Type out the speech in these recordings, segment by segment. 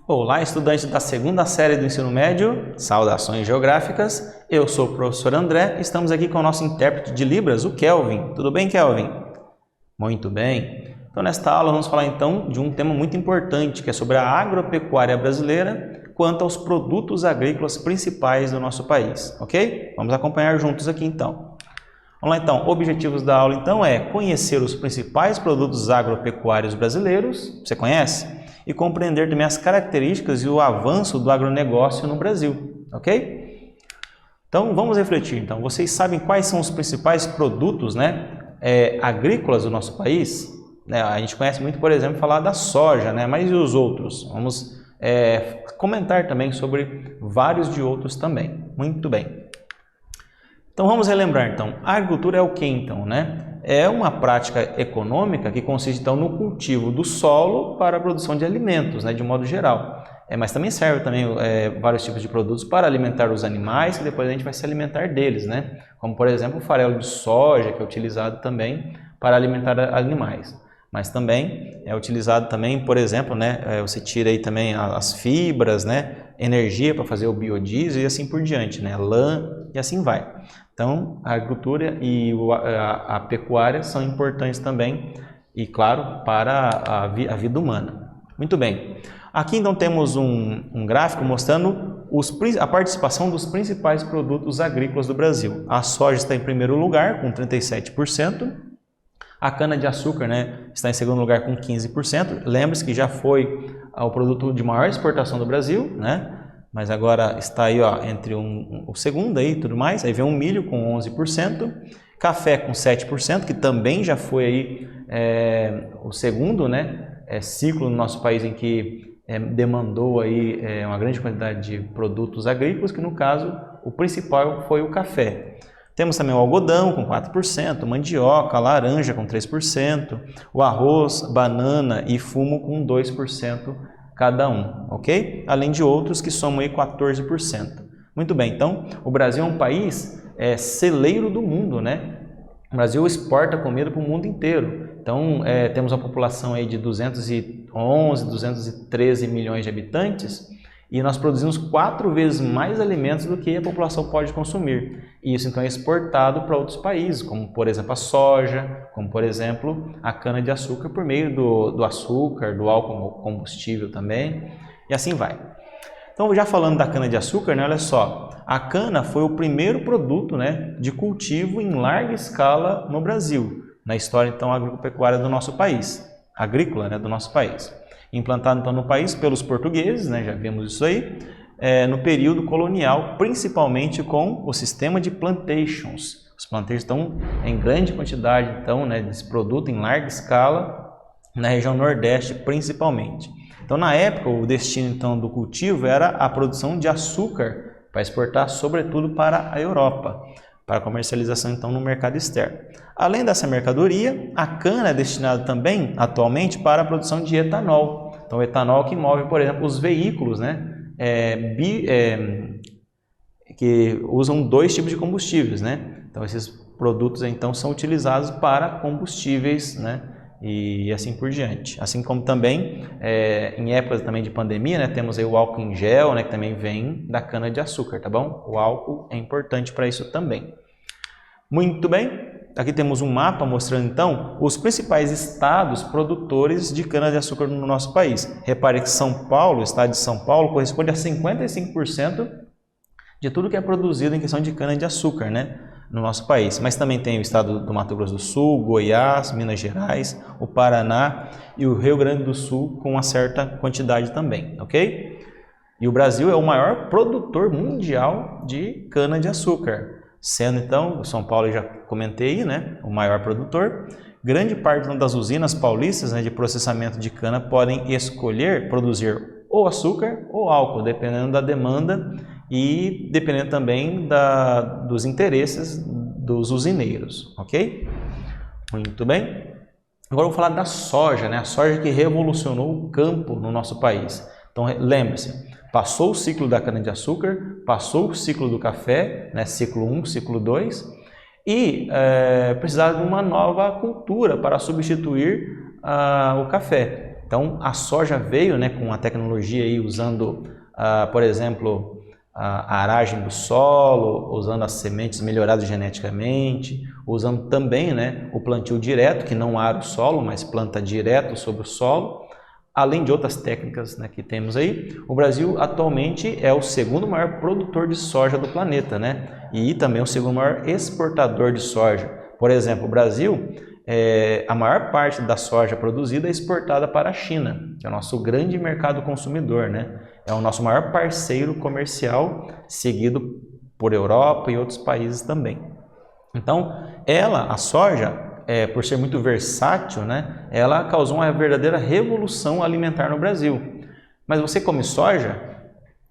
Olá, estudantes da segunda série do ensino médio, saudações geográficas, eu sou o professor André, estamos aqui com o nosso intérprete de Libras, o Kelvin. Tudo bem, Kelvin? Muito bem. Então, nesta aula vamos falar então de um tema muito importante, que é sobre a agropecuária brasileira quanto aos produtos agrícolas principais do nosso país, ok? Vamos acompanhar juntos aqui então. Vamos lá então, objetivos da aula então é conhecer os principais produtos agropecuários brasileiros, você conhece? E compreender também as características e o avanço do agronegócio no Brasil, ok? Então, vamos refletir. Então, vocês sabem quais são os principais produtos, agrícolas do nosso país? A gente conhece muito, por exemplo, falar da soja, mas e os outros? Vamos comentar também sobre vários de outros também. Muito bem. Então, vamos relembrar, então. A agricultura é o que, então, É uma prática econômica que consiste, então, no cultivo do solo para a produção de alimentos, de modo geral. Mas também serve também vários tipos de produtos para alimentar os animais, que depois a gente vai se alimentar deles, Como, por exemplo, o farelo de soja, que é utilizado também para alimentar animais. Mas também é utilizado também, por exemplo, você tira aí também as fibras, energia para fazer o biodiesel e assim por diante, lã e assim vai. Então, a agricultura e a pecuária são importantes também e, claro, para a vida humana. Muito bem. Aqui, então, temos um gráfico mostrando a participação dos principais produtos agrícolas do Brasil. A soja está em primeiro lugar, com 37%. A cana-de-açúcar está em segundo lugar, com 15%. Lembre-se que já foi o produto de maior exportação do Brasil, mas agora está aí entre o segundo e tudo mais. Aí vem o milho com 11%, café com 7%, que também já foi aí o segundo ciclo no nosso país em que demandou aí uma grande quantidade de produtos agrícolas, que no caso o principal foi o café. Temos também o algodão com 4%, mandioca, laranja com 3%, o arroz, banana e fumo com 2%. Cada um, ok? Além de outros que somam aí 14%. Muito bem, então o Brasil é um país celeiro do mundo, O Brasil exporta comida para o mundo inteiro. Então temos uma população aí de 211, 213 milhões de habitantes e nós produzimos 4 vezes mais alimentos do que a população pode consumir. E isso então é exportado para outros países, como por exemplo a soja, como por exemplo a cana-de-açúcar por meio do açúcar, do álcool combustível também, e assim vai. Então já falando da cana-de-açúcar, olha só, a cana foi o primeiro produto de cultivo em larga escala no Brasil, na história então agropecuária do nosso país, agrícola do nosso país. Implantado então no país pelos portugueses, já vimos isso aí, no período colonial, principalmente com o sistema de plantations. Os plantations estão em grande quantidade então, desse produto em larga escala, na região Nordeste principalmente. Então, na época, o destino então, do cultivo era a produção de açúcar para exportar, sobretudo para a Europa, para comercialização então no mercado externo. Além dessa mercadoria, a cana é destinada também, atualmente, para a produção de etanol. Então, o etanol que move, por exemplo, os veículos, que usam 2 tipos de combustíveis, Então, esses produtos então são utilizados para combustíveis, e assim por diante. Assim como também, em épocas também de pandemia, temos aí o álcool em gel, que também vem da cana-de-açúcar, tá bom? O álcool é importante para isso também. Muito bem. Aqui temos um mapa mostrando, então, os principais estados produtores de cana-de-açúcar no nosso país. Repare que São Paulo, o estado de São Paulo, corresponde a 55% de tudo que é produzido em questão de cana-de-açúcar, no nosso país. Mas também tem o estado do Mato Grosso do Sul, Goiás, Minas Gerais, o Paraná e o Rio Grande do Sul com uma certa quantidade também, ok? E o Brasil é o maior produtor mundial de cana-de-açúcar. Sendo então, o São Paulo eu já comentei, o maior produtor. Grande parte das usinas paulistas de processamento de cana podem escolher produzir ou açúcar ou álcool, dependendo da demanda e dependendo também dos interesses dos usineiros, ok? Muito bem. Agora eu vou falar da soja, a soja que revolucionou o campo no nosso país. Então lembre-se, passou o ciclo da cana-de-açúcar, passou o ciclo do café, ciclo 1, ciclo 2, e precisava de uma nova cultura para substituir o café. Então, a soja veio, né, com a tecnologia aí usando, por exemplo, a aragem do solo, usando as sementes melhoradas geneticamente, usando também, né, o plantio direto, que não ara o solo, mas planta direto sobre o solo, além de outras técnicas, né, que temos aí. O Brasil atualmente é o segundo maior produtor de soja do planeta, né, e também o segundo maior exportador de soja. Por exemplo, o Brasil, a maior parte da soja produzida é exportada para a China, que é o nosso grande mercado consumidor, né? É o nosso maior parceiro comercial, seguido por Europa e outros países também. Então, a soja, por ser muito versátil, né, ela causou uma verdadeira revolução alimentar no Brasil. Mas você come soja?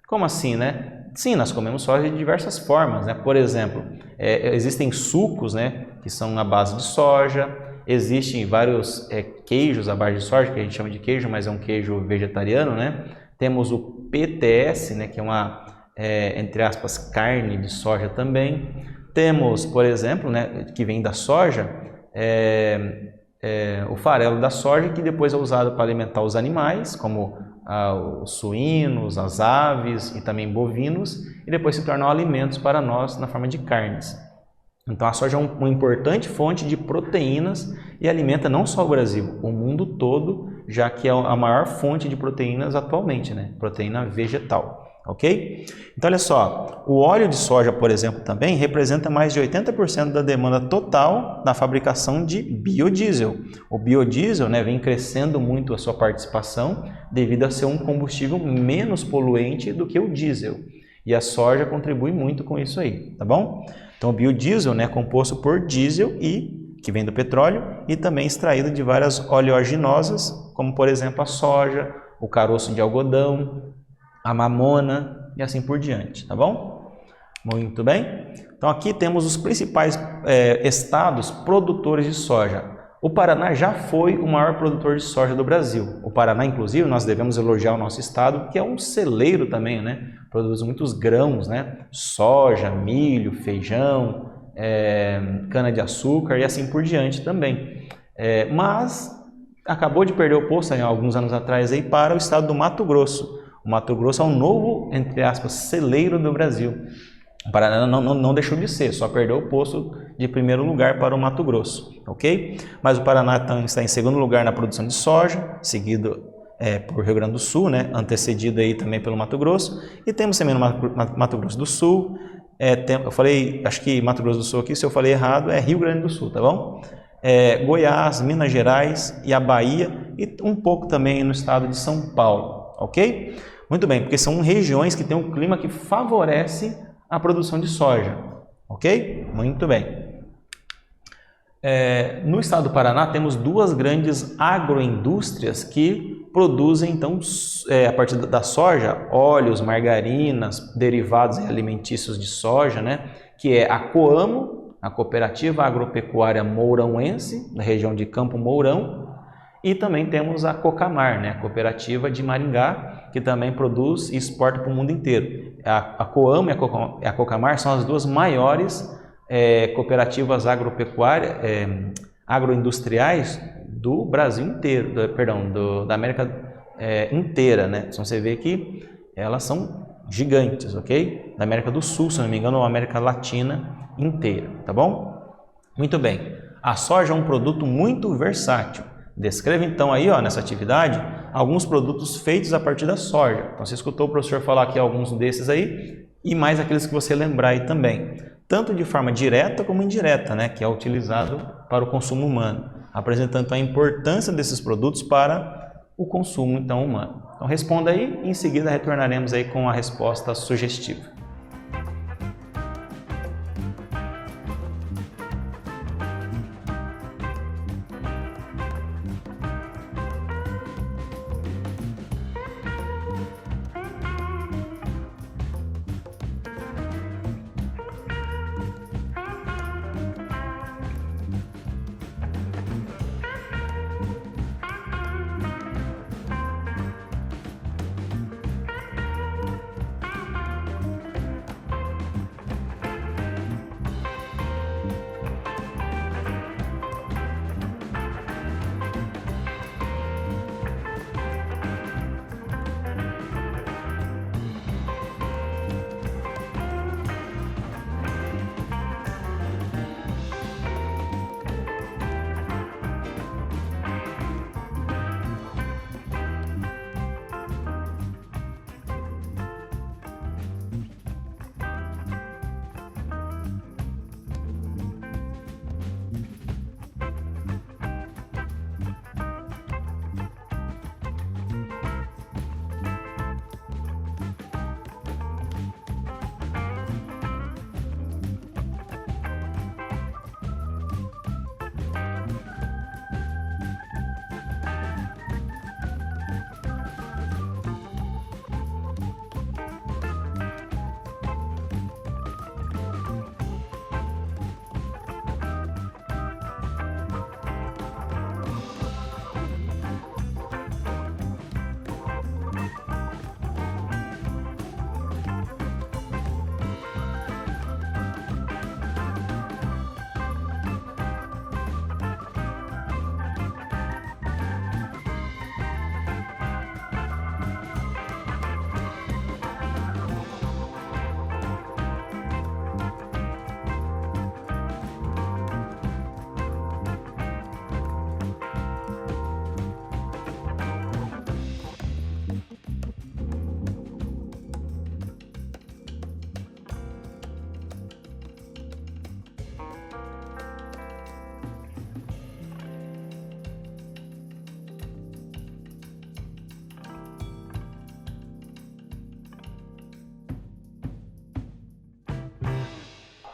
Como assim, né? Sim, nós comemos soja de diversas formas, né? Por exemplo, existem sucos, né, que são à base de soja, existem vários queijos à base de soja, que a gente chama de queijo, mas é um queijo vegetariano, né? Temos o PTS, né, que é uma, entre aspas, carne de soja também. Temos, por exemplo, né, que vem da soja, o farelo da soja, que depois é usado para alimentar os animais, como os suínos, as aves e também bovinos, e depois se tornam alimentos para nós na forma de carnes. Então a soja é uma importante fonte de proteínas e alimenta não só o Brasil, o mundo todo, já que é a maior fonte de proteínas atualmente, né? Proteína vegetal, ok? Então olha só, o óleo de soja, por exemplo, também representa mais de 80% da demanda total na fabricação de biodiesel. O biodiesel, né, vem crescendo muito a sua participação devido a ser um combustível menos poluente do que o diesel. E a soja contribui muito com isso aí, tá bom? Então o biodiesel, né, é composto por diesel que vem do petróleo e também extraído de várias oleaginosas, como por exemplo a soja, o caroço de algodão, a mamona e assim por diante, tá bom? Muito bem. Então aqui temos os principais estados produtores de soja. O Paraná já foi o maior produtor de soja do Brasil. O Paraná, inclusive, nós devemos elogiar o nosso estado, que é um celeiro também, né? Produz muitos grãos, né? Soja, milho, feijão, cana-de-açúcar e assim por diante também. Mas acabou de perder o posto, alguns anos atrás, aí, para o estado do Mato Grosso. O Mato Grosso é um novo, entre aspas, celeiro do Brasil. O Paraná não deixou de ser, só perdeu o posto de primeiro lugar para o Mato Grosso, ok? Mas o Paraná está em segundo lugar na produção de soja, seguido por Rio Grande do Sul, né? Antecedido aí também pelo Mato Grosso. E temos também no Mato Grosso do Sul, eu falei, acho que Mato Grosso do Sul aqui, se eu falei errado, é Rio Grande do Sul, tá bom? Goiás, Minas Gerais e a Bahia e um pouco também no estado de São Paulo, ok? Muito bem, porque são regiões que têm um clima que favorece a produção de soja, ok? Muito bem. No estado do Paraná temos duas grandes agroindústrias que produzem, então, a partir da soja, óleos, margarinas, derivados alimentícios de soja, né? Que é a Coamo, a Cooperativa Agropecuária Mourãoense, da região de Campo Mourão, e também temos a Cocamar, né? A Cooperativa de Maringá, que também produz e exporta para o mundo inteiro. A Coamo e a Cocamar são as duas maiores cooperativas agropecuárias, agroindustriais do Brasil inteiro, da América inteira, né? Então você vê que elas são gigantes, ok? Da América do Sul, se não me engano, ou América Latina inteira, tá bom? Muito bem. A soja é um produto muito versátil. Descreva então aí, nessa atividade, alguns produtos feitos a partir da soja. Então você escutou o professor falar aqui alguns desses aí e mais aqueles que você lembrar aí também. Tanto de forma direta como indireta, né, que é utilizado para o consumo humano, apresentando a importância desses produtos para o consumo então humano. Então responda aí e em seguida retornaremos aí com a resposta sugestiva.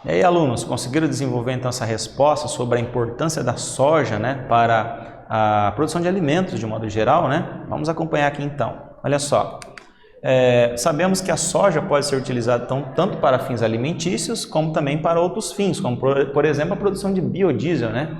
E aí, alunos, conseguiram desenvolver então essa resposta sobre a importância da soja, né, para a produção de alimentos de modo geral, né? Vamos acompanhar aqui então. Olha só, sabemos que a soja pode ser utilizada então, tanto para fins alimentícios como também para outros fins, como por exemplo a produção de biodiesel, né?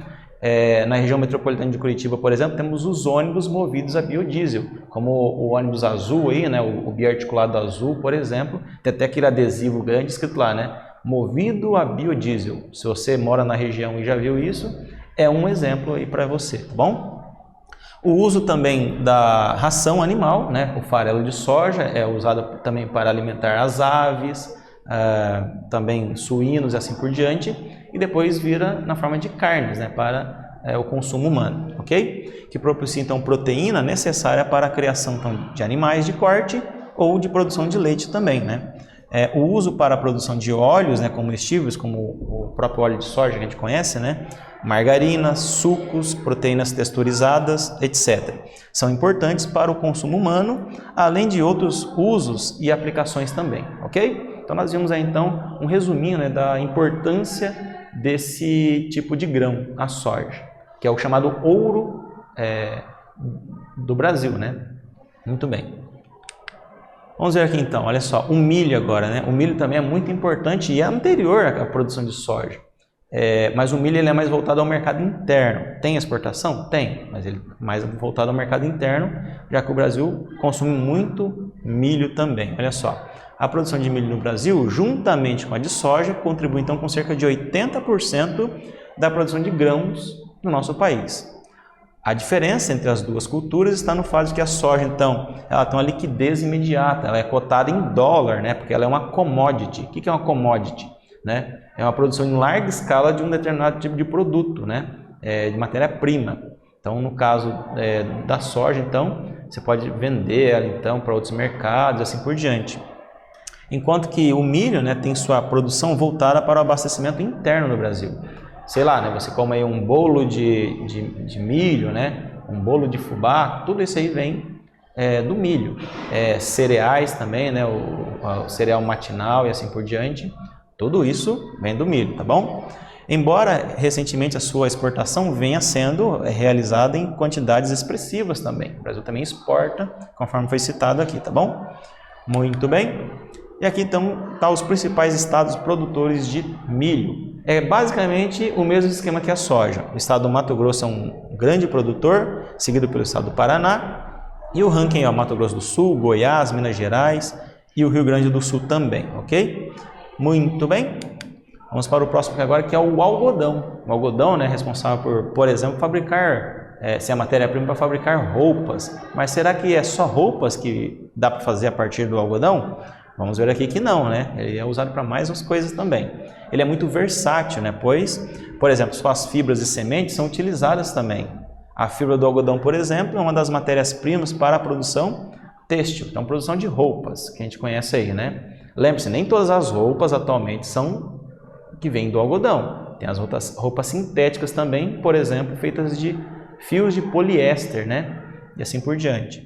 Na região metropolitana de Curitiba, por exemplo, temos os ônibus movidos a biodiesel, como o ônibus azul aí, né? O biarticulado azul, por exemplo, tem até aquele adesivo grande escrito lá, né? Movido a biodiesel. Se você mora na região e já viu isso, é um exemplo aí para você, tá bom? O uso também da ração animal, né? O farelo de soja é usado também para alimentar as aves, também suínos e assim por diante, e depois vira na forma de carnes, né? Para o consumo humano, ok? Que propicia então proteína necessária para a criação então, de animais de corte ou de produção de leite também, né? O uso para a produção de óleos, né, comestíveis, como o próprio óleo de soja que a gente conhece, né, margarina, sucos, proteínas texturizadas, etc. São importantes para o consumo humano, além de outros usos e aplicações também, ok? Então nós vimos aí então um resuminho, né, da importância desse tipo de grão, a soja, que é o chamado ouro do Brasil, né? Muito bem. Vamos ver aqui então, olha só, o milho agora, né? O milho também é muito importante e é anterior à produção de soja. Mas o milho ele é mais voltado ao mercado interno. Tem exportação? Tem, mas ele é mais voltado ao mercado interno, já que o Brasil consome muito milho também. Olha só, a produção de milho no Brasil, juntamente com a de soja, contribui então com cerca de 80% da produção de grãos no nosso país. A diferença entre as duas culturas está no fato de que a soja, então, ela tem uma liquidez imediata, ela é cotada em dólar, né? Porque ela é uma commodity. O que é uma commodity? Né? É uma produção em larga escala de um determinado tipo de produto, né? De matéria-prima. Então, no caso da soja, então, você pode vender ela então, para outros mercados e assim por diante. Enquanto que o milho, né, tem sua produção voltada para o abastecimento interno no Brasil. Sei lá, né, você come aí um bolo de milho, né, um bolo de fubá, tudo isso aí vem do milho. Cereais também, né, o cereal matinal e assim por diante, tudo isso vem do milho, tá bom? Embora recentemente a sua exportação venha sendo realizada em quantidades expressivas também. O Brasil também exporta, conforme foi citado aqui, tá bom? Muito bem. E aqui então tá os principais estados produtores de milho. É basicamente o mesmo esquema que a soja. O estado do Mato Grosso é um grande produtor, seguido pelo estado do Paraná. E o ranking é o Mato Grosso do Sul, Goiás, Minas Gerais e o Rio Grande do Sul também, ok? Muito bem. Vamos para o próximo agora, que é o algodão. O algodão, né, é responsável por exemplo, fabricar, ser a matéria-prima para fabricar roupas. Mas será que é só roupas que dá para fazer a partir do algodão? Vamos ver aqui que não, né? Ele é usado para mais umas coisas também. Ele é muito versátil, né? Pois, por exemplo, suas fibras e sementes são utilizadas também. A fibra do algodão, por exemplo, é uma das matérias-primas para a produção têxtil, então produção de roupas, que a gente conhece aí, né? Lembre-se, nem todas as roupas atualmente são que vêm do algodão. Tem as roupas sintéticas também, por exemplo, feitas de fios de poliéster, né? E assim por diante.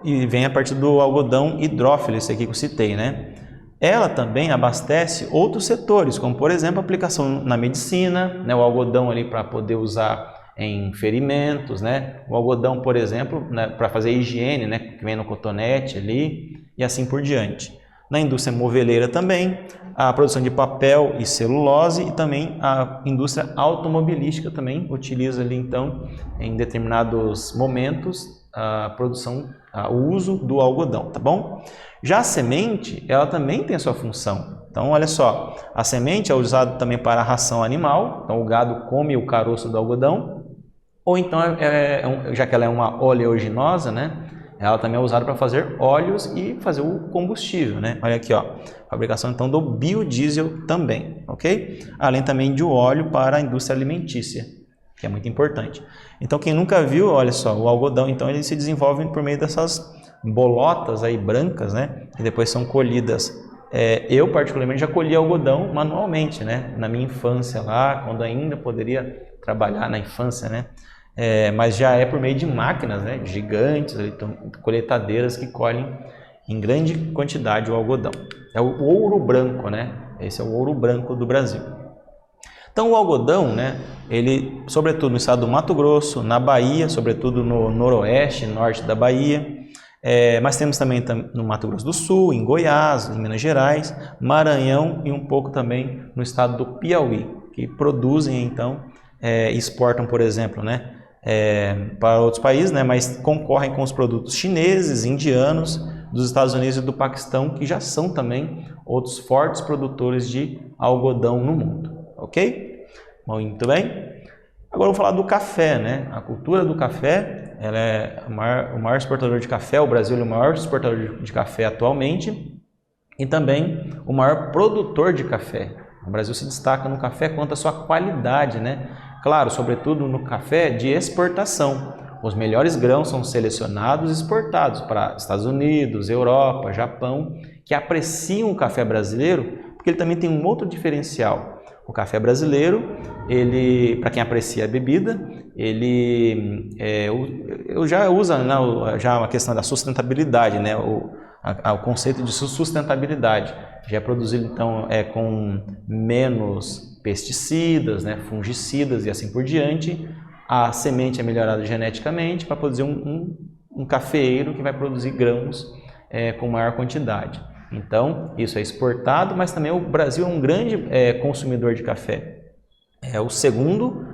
E vem a partir do algodão hidrófilo, esse aqui que eu citei, né? Ela também abastece outros setores, como por exemplo a aplicação na medicina, né? O algodão ali para poder usar em ferimentos, né? O algodão, por exemplo, né, para fazer higiene, né? Que vem no cotonete ali e assim por diante. Na indústria moveleira também, a produção de papel e celulose e também a indústria automobilística também utiliza ali então em determinados momentos a produção, o uso do algodão, tá bom? Já a semente, ela também tem a sua função. Então, olha só, a semente é usada também para a ração animal, então o gado come o caroço do algodão, ou então, já que ela é uma oleaginosa, né? Ela também é usada para fazer óleos e fazer o combustível, né? Olha aqui, ó, fabricação então do biodiesel também, ok? Além também de óleo para a indústria alimentícia, que é muito importante. Então, quem nunca viu, olha só, o algodão, então ele se desenvolve por meio dessas bolotas aí brancas, né? Que depois são colhidas. Eu particularmente já colhi algodão manualmente, né? Na minha infância lá, quando ainda poderia trabalhar na infância, né? Mas já é por meio de máquinas, né? Gigantes, colheitadeiras que colhem em grande quantidade o algodão. É o ouro branco, né? Esse é o ouro branco do Brasil. Então o algodão, né, ele, sobretudo no estado do Mato Grosso, na Bahia, sobretudo no noroeste, norte da Bahia, mas temos também no Mato Grosso do Sul, em Goiás, em Minas Gerais, Maranhão e um pouco também no estado do Piauí, que produzem então, exportam, por exemplo, né, para outros países, né, mas concorrem com os produtos chineses, indianos, dos Estados Unidos e do Paquistão, que já são também outros fortes produtores de algodão no mundo. Ok? Muito bem. Agora vou falar do café, né? A cultura do café, ela é o maior exportador de café. O Brasil é o maior exportador de café atualmente e também o maior produtor de café. O Brasil se destaca no café quanto à sua qualidade, né? Claro, sobretudo no café de exportação. Os melhores grãos são selecionados e exportados para Estados Unidos, Europa, Japão, que apreciam o café brasileiro, porque ele também tem um outro diferencial. O café brasileiro, ele, para quem aprecia a bebida, ele já usa, né, já uma questão da sustentabilidade, né, o conceito de sustentabilidade. Já é produzido então com menos pesticidas, né, fungicidas e assim por diante. A semente é melhorada geneticamente para produzir um cafeeiro que vai produzir grãos com maior quantidade. Então, isso é exportado, mas também o Brasil é um grande consumidor de café. É o segundo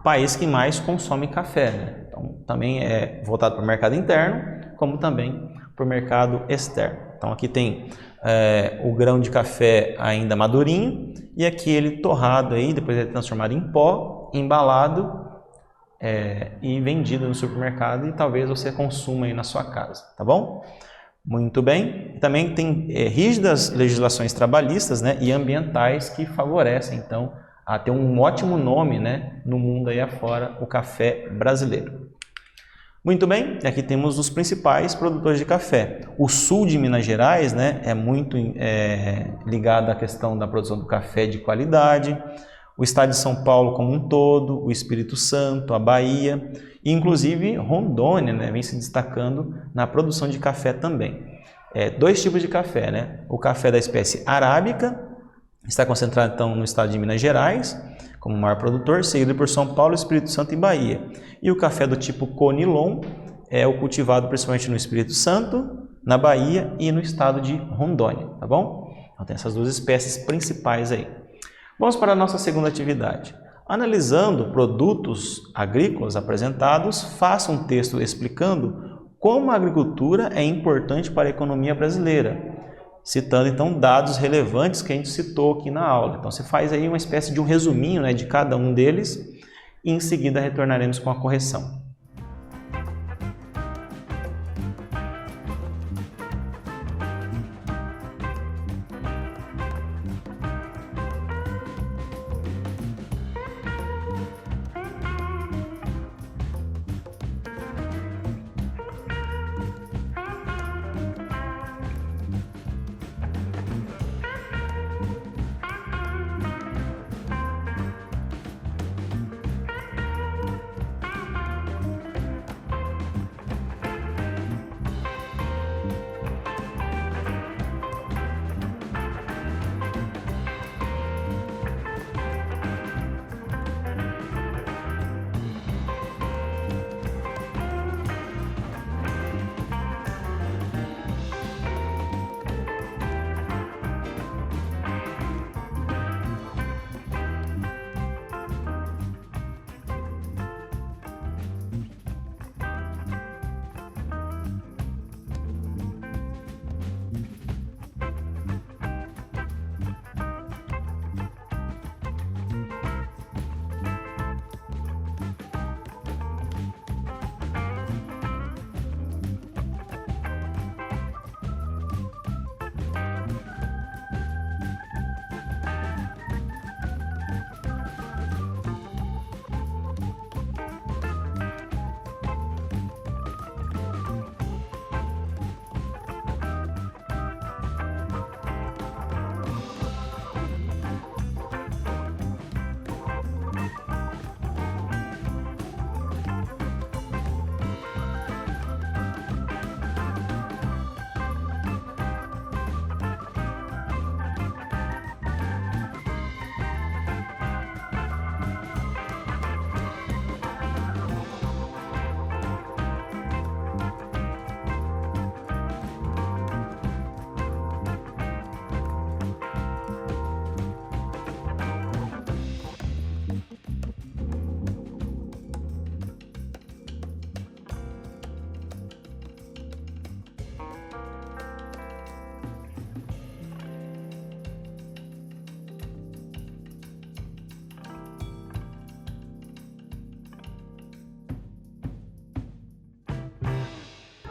país que mais consome café, né? Então, também é voltado para o mercado interno, como também para o mercado externo. Então, aqui tem o grão de café ainda madurinho e aqui ele torrado, aí, depois ele é transformado em pó, embalado e vendido no supermercado e talvez você consuma aí na sua casa, tá bom? Muito bem. Também tem rígidas legislações trabalhistas, né, e ambientais que favorecem, então, a ter um ótimo nome, né, no mundo aí afora, o café brasileiro. Muito bem, aqui temos os principais produtores de café. O sul de Minas Gerais, né, é muito ligado à questão da produção do café de qualidade. O estado de São Paulo como um todo, o Espírito Santo, a Bahia, e inclusive Rondônia, né, vem se destacando na produção de café também. Dois tipos de café, né? O café da espécie arábica, está concentrado então no estado de Minas Gerais, como maior produtor, seguido por São Paulo, Espírito Santo e Bahia. E o café do tipo Conilon é o cultivado principalmente no Espírito Santo, na Bahia e no estado de Rondônia, tá bom? Então tem essas duas espécies principais aí. Vamos para a nossa segunda atividade. Analisando produtos agrícolas apresentados, faça um texto explicando como a agricultura é importante para a economia brasileira, citando então dados relevantes que a gente citou aqui na aula. Então você faz aí uma espécie de um resuminho, né, de cada um deles e em seguida retornaremos com a correção.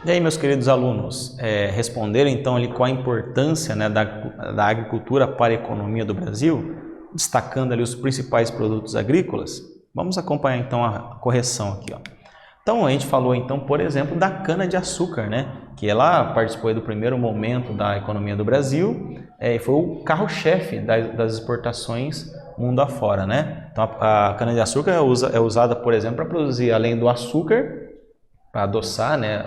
E aí, meus queridos alunos, responderam então ali qual a importância, né, da agricultura para a economia do Brasil, destacando ali os principais produtos agrícolas? Vamos acompanhar então a correção aqui, ó. Então, a gente falou então, por exemplo, da cana-de-açúcar, né, que ela participou do primeiro momento da economia do Brasil, e foi o carro-chefe das exportações mundo afora, né? Então, a cana-de-açúcar é usada, por exemplo, para produzir, além do açúcar, para adoçar, né,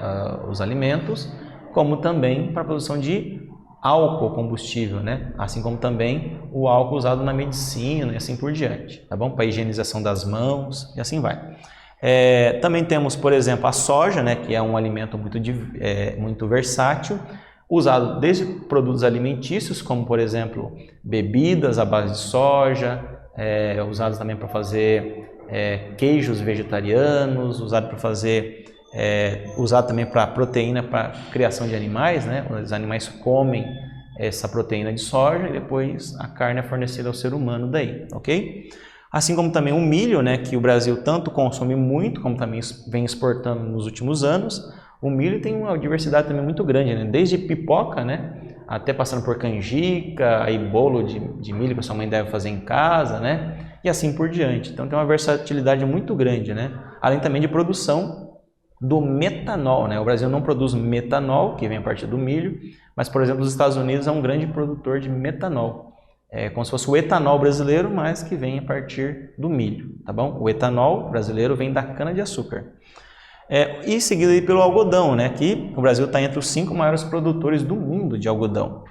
os alimentos, como também para a produção de álcool combustível, né? Assim como também o álcool usado na medicina e assim por diante, tá bom? Para a higienização das mãos e assim vai. Também temos, por exemplo, a soja, né, que é um alimento muito versátil, usado desde produtos alimentícios, como por exemplo bebidas à base de soja, usados também para fazer queijos vegetarianos, usado também para proteína para criação de animais, né? Os animais comem essa proteína de soja e depois a carne é fornecida ao ser humano daí, ok? Assim como também o milho, né, que o Brasil tanto consome muito, como também vem exportando nos últimos anos. O milho tem uma diversidade também muito grande, né? Desde pipoca, né, até passando por canjica, aí bolo de milho que a sua mãe deve fazer em casa, né, e assim por diante. Então tem uma versatilidade muito grande, né? Além também de produção do metanol, né? O Brasil não produz metanol, que vem a partir do milho, mas, por exemplo, os Estados Unidos é um grande produtor de metanol. É como se fosse o etanol brasileiro, mas que vem a partir do milho, tá bom? O etanol brasileiro vem da cana-de-açúcar. E seguido aí pelo algodão, né? Que o Brasil está entre os 5 maiores produtores do mundo de algodão.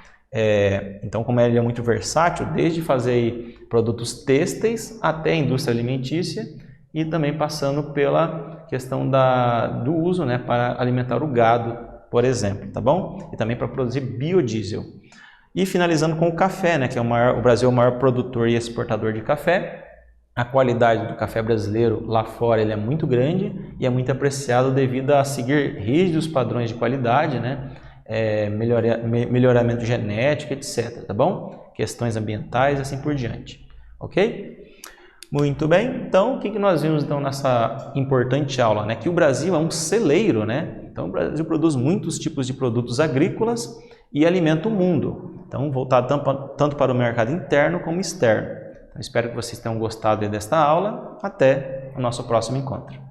Então, como ele é muito versátil, desde fazer produtos têxteis até a indústria alimentícia e também passando pela questão do uso, né, para alimentar o gado, por exemplo, tá bom? E também para produzir biodiesel. E finalizando com o café, né, que o Brasil é o maior produtor e exportador de café. A qualidade do café brasileiro lá fora ele é muito grande e é muito apreciado devido a seguir rígidos padrões de qualidade, né, melhoramento genético, etc, tá bom? Questões ambientais e assim por diante, ok? Muito bem, então o que nós vimos então nessa importante aula, né? Que o Brasil é um celeiro, né? Então o Brasil produz muitos tipos de produtos agrícolas e alimenta o mundo. Então voltado tanto para o mercado interno como externo. Então, espero que vocês tenham gostado desta aula. Até o nosso próximo encontro.